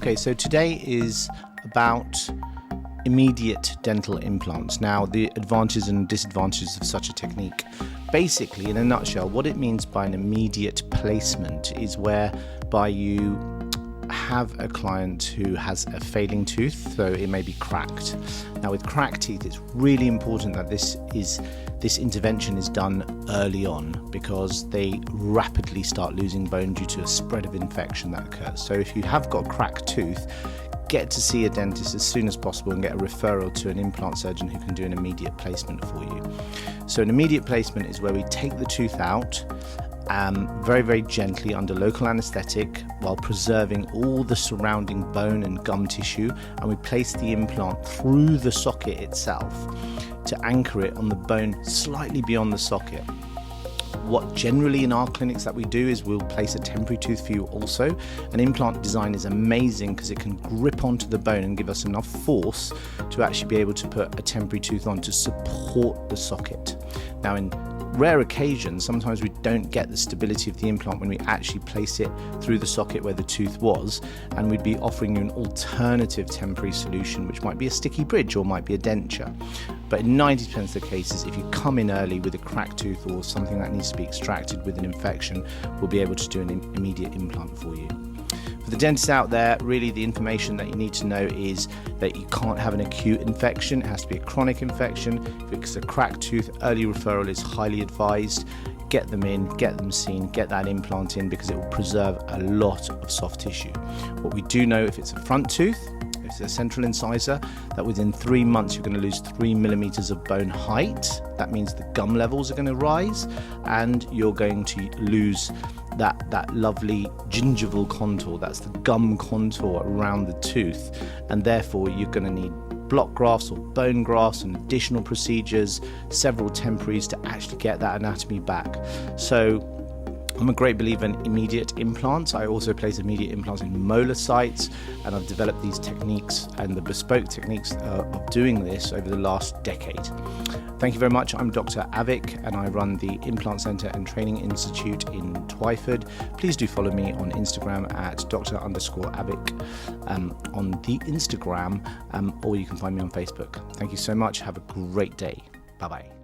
Okay, so today is about immediate dental implants. Now, the advantages and disadvantages of such a technique. Basically, in a nutshell, what it means by an immediate placement is whereby you have a client who has a failing tooth, so it may be cracked. Now, with cracked teeth, it's really important that this intervention is done early on, because they rapidly start losing bone due to a spread of infection that occurs. So if you have got a cracked tooth, get to see a dentist as soon as possible and get a referral to an implant surgeon who can do an immediate placement for you. So an immediate placement is where we take the tooth out very, very gently under local anesthetic while preserving all the surrounding bone and gum tissue, and we place the implant through the socket itself to anchor it on the bone slightly beyond the socket. What generally in our clinics that we do is we'll place a temporary tooth for you also. An implant design is amazing because it can grip onto the bone and give us enough force to actually be able to put a temporary tooth on to support the socket. Now, in rare occasions, sometimes we don't get the stability of the implant when we actually place it through the socket where the tooth was, and we'd be offering you an alternative temporary solution, which might be a sticky bridge or might be a denture. But in 90% of the cases, if you come in early with a cracked tooth or something that needs to be extracted with an infection, we'll be able to do an immediate implant for you. For the dentists out there, really the information that you need to know is that you can't have an acute infection. It has to be a chronic infection. If it's a cracked tooth, early referral is highly advised. Get them in, get them seen, get that implant in, because it will preserve a lot of soft tissue. What we do know, if it's a front tooth, if it's a central incisor, that within 3 months you're going to lose 3 millimeters of bone height. That means the gum levels are going to rise, and you're going to lose that lovely gingival contour. That's the gum contour around the tooth, and therefore you're going to need block grafts or bone grafts and additional procedures, several temporaries to actually get that anatomy back. So I'm a great believer in immediate implants. I also place immediate implants in molar sites, and I've developed these techniques and the bespoke techniques of doing this over the last decade. Thank you very much. I'm Dr. Avik, and I run the Implant Centre and Training Institute in Twyford. Please do follow me on Instagram at Dr._Avik on the Instagram, or you can find me on Facebook. Thank you so much. Have a great day. Bye-bye.